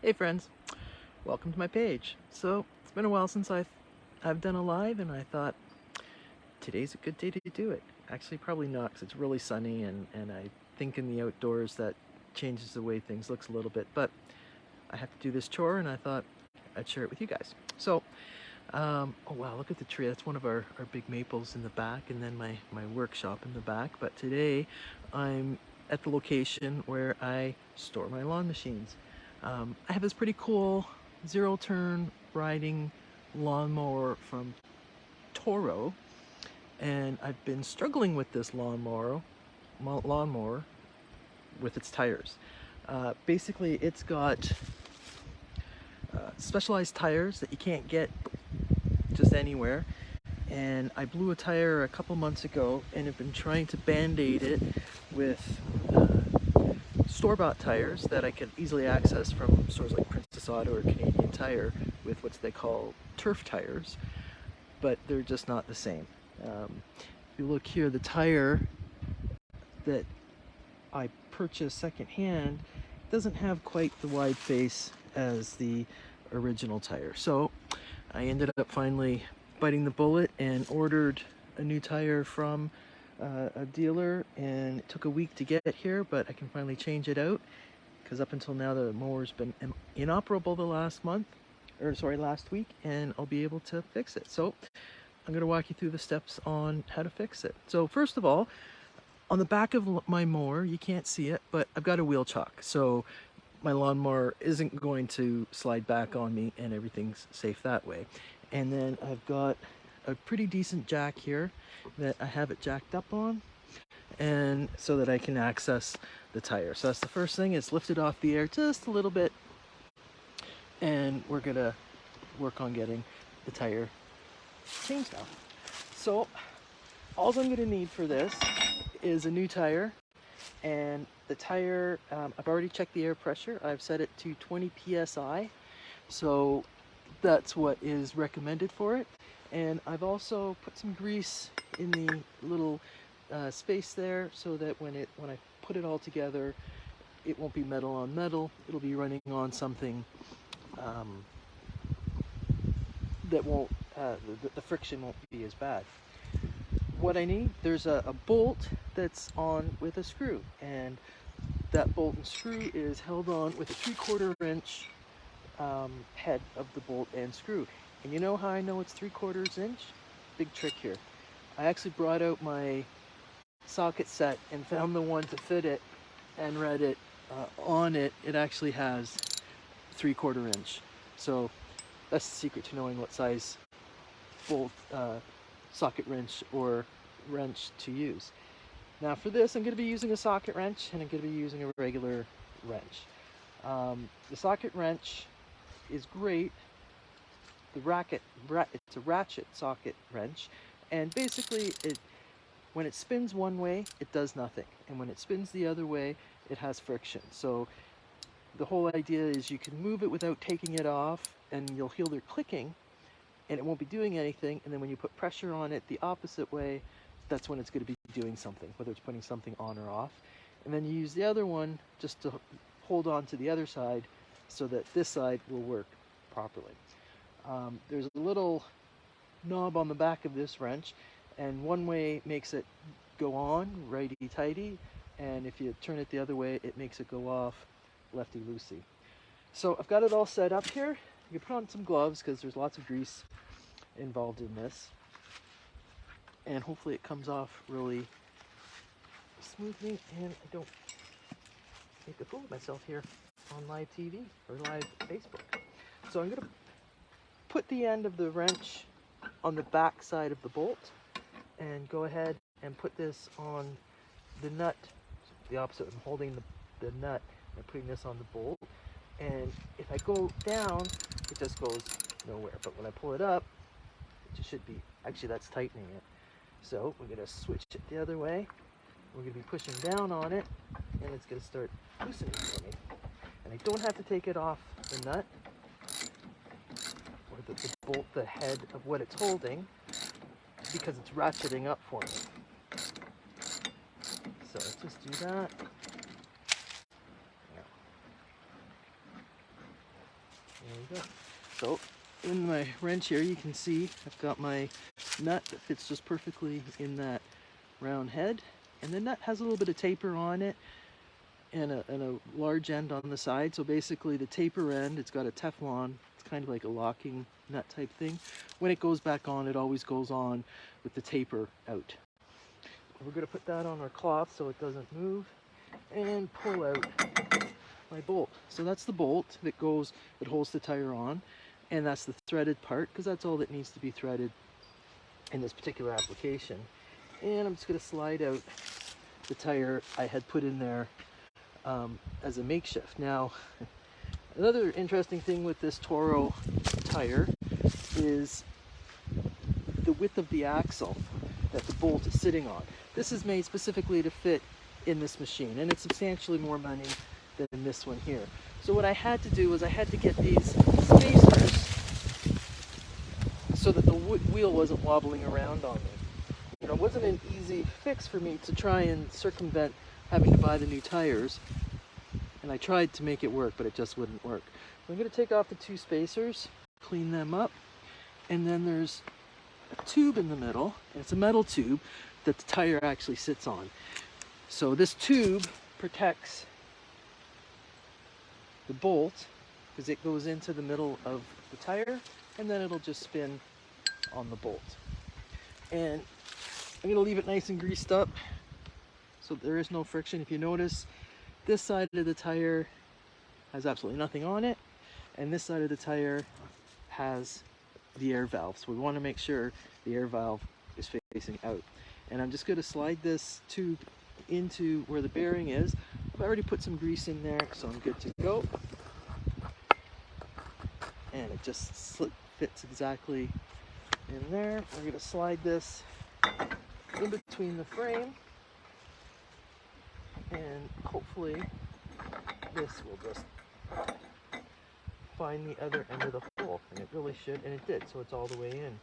Hey friends, welcome to my page. So it's been a while since I've done a live, and I thought today's a good day to do it. Actually, probably not, because it's really sunny, and I think in the outdoors that changes the way things looks a little bit. But I have to do this chore, and I thought I'd share it with you guys. So, oh wow, look at the tree. That's one of our big maples in the back, and then my workshop in the back. But today I'm at the location where I store my lawn machines. I have this pretty cool zero-turn riding lawnmower from Toro, and I've been struggling with this lawnmower with its tires. Basically, it's got specialized tires that you can't get just anywhere, and I blew a tire a couple months ago and have been trying to band-aid it with store-bought tires that I could easily access from stores like Princess Auto or Canadian Tire with what they call turf tires, but they're just not the same. If you look here, the tire that I purchased secondhand doesn't have quite the wide face as the original tire. So I ended up finally biting the bullet and ordered a new tire from a dealer, and it took a week to get here, but I can finally change it out because up until now the mower's been inoperable the last week, and I'll be able to fix it. So I'm going to walk you through the steps on how to fix it. So first of all, on the back of my mower, you can't see it, but I've got a wheel chuck, so my lawnmower isn't going to slide back on me, and everything's safe that way. And then I've got a pretty decent jack here that I have it jacked up on, and so that I can access the tire. So that's the first thing, is lift it off the air just a little bit, and we're gonna work on getting the tire changed now. So all I'm gonna need for this is a new tire, and the tire, I've already checked the air pressure. I've set it to 20 psi, so that's what is recommended for it. And I've also put some grease in the little space there, so that when I put it all together, it won't be metal on metal. It'll be running on something that won't, the friction won't be as bad. What I need, there's a bolt that's on with a screw, and that bolt and screw is held on with a 3/4 inch head of the bolt and screw. And you know how I know it's 3/4 inch? Big trick here. I actually brought out my socket set and found the one to fit it, and read it on it. It actually has 3/4 inch. So that's the secret to knowing what size bolt, socket wrench or wrench to use. Now for this, I'm going to be using a socket wrench, and I'm going to be using a regular wrench. The socket wrench is great. It's a ratchet socket wrench, and basically when it spins one way, it does nothing, and when it spins the other way, it has friction. So the whole idea is you can move it without taking it off, and you'll hear the clicking, and it won't be doing anything. And then when you put pressure on it the opposite way, that's when it's going to be doing something, whether it's putting something on or off. And then you use the other one just to hold on to the other side, so that this side will work properly. There's a little knob on the back of this wrench, and one way makes it go on righty-tighty, and if you turn it the other way, it makes it go off lefty-loosey. So I've got it all set up here. You can put on some gloves because there's lots of grease involved in this, and hopefully it comes off really smoothly, and I don't make a fool of myself here on live TV or live Facebook. So I'm going to put the end of the wrench on the back side of the bolt, and go ahead and put this on the nut, the opposite. I'm holding the nut and putting this on the bolt, and if I go down, it just goes nowhere. But when I pull it up, it just should be, actually that's tightening it. So we're going to switch it the other way. We're going to be pushing down on it, and it's going to start loosening for me. And I don't have to take it off the nut, or the bolt, the head of what it's holding, because it's ratcheting up for me. So just do that. we go. So in my wrench here, you can see I've got my nut that fits just perfectly in that round head, and the nut has a little bit of taper on it and a large end on the side. So basically the taper end, it's got a Teflon, it's kind of like a locking nut type thing. When it goes back on, it always goes on with the taper out. We're going to put that on our cloth so it doesn't move, and pull out my bolt. So that's the bolt that holds the tire on, and that's the threaded part, because that's all that needs to be threaded in this particular application. And I'm just going to slide out the tire I had put in there as a makeshift. Now, another interesting thing with this Toro tire is the width of the axle that the bolt is sitting on. This is made specifically to fit in this machine, and it's substantially more money than this one here. So what I had to do was I had to get these spacers so that the wheel wasn't wobbling around on me. You know, it wasn't an easy fix for me to try and circumvent having to buy the new tires, and I tried to make it work, but it just wouldn't work. I'm going to take off the two spacers, clean them up, and then there's a tube in the middle, and it's a metal tube that the tire actually sits on. So this tube protects the bolt because it goes into the middle of the tire, and then it'll just spin on the bolt. And I'm going to leave it nice and greased up so there is no friction. If you notice, this side of the tire has absolutely nothing on it, and this side of the tire has the air valve. So we want to make sure the air valve is facing out. And I'm just going to slide this tube into where the bearing is. I've already put some grease in there, so I'm good to go. And it just fits exactly in there. We're going to slide this in between the frame, and hopefully this will just find the other end of the hole, and it really should, and it did, so it's all the way in.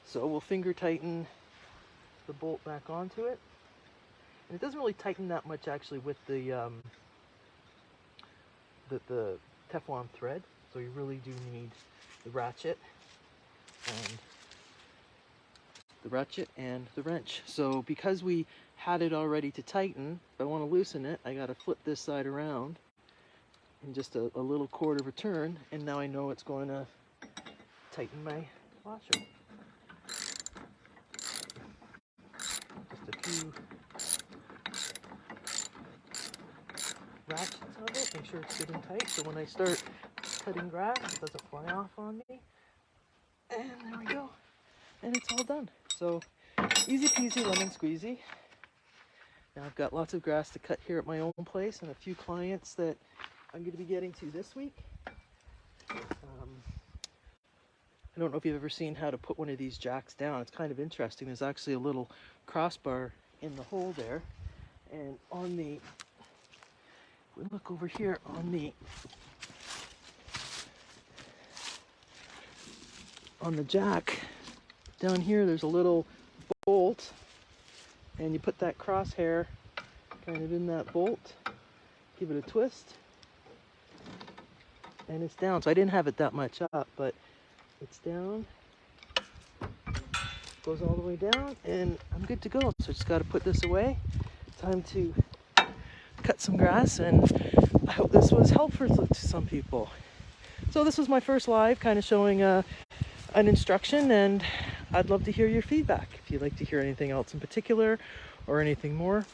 So we'll finger tighten the bolt back onto it, and it doesn't really tighten that much actually with the Teflon thread, so you really do need the ratchet and the wrench. So because we had it all ready to tighten, if I want to loosen it, I got to flip this side around in just a little quarter of a turn, and now I know it's going to tighten my washer. Just a few ratchets of it, make sure it's good and tight, so when I start cutting grass, it doesn't fly off on me. And there we go. And it's all done. So easy peasy lemon squeezy. Now I've got lots of grass to cut here at my own place, and a few clients that I'm going to be getting to this week. I don't know if you've ever seen how to put one of these jacks down. It's kind of interesting. There's actually a little crossbar in the hole there, and on the, we look over here on the jack down here, there's a little bolt, and you put that crosshair kind of in that bolt, give it a twist, and it's down. So I didn't have it that much up, but it's down, goes all the way down, and I'm good to go. So I just got to put this away. Time to cut some grass, and I hope this was helpful to some people. So this was my first live, kind of showing an instruction, and I'd love to hear your feedback. If you'd like to hear anything else in particular or anything more,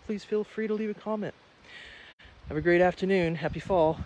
please feel free to leave a comment. Have a great afternoon. Happy fall.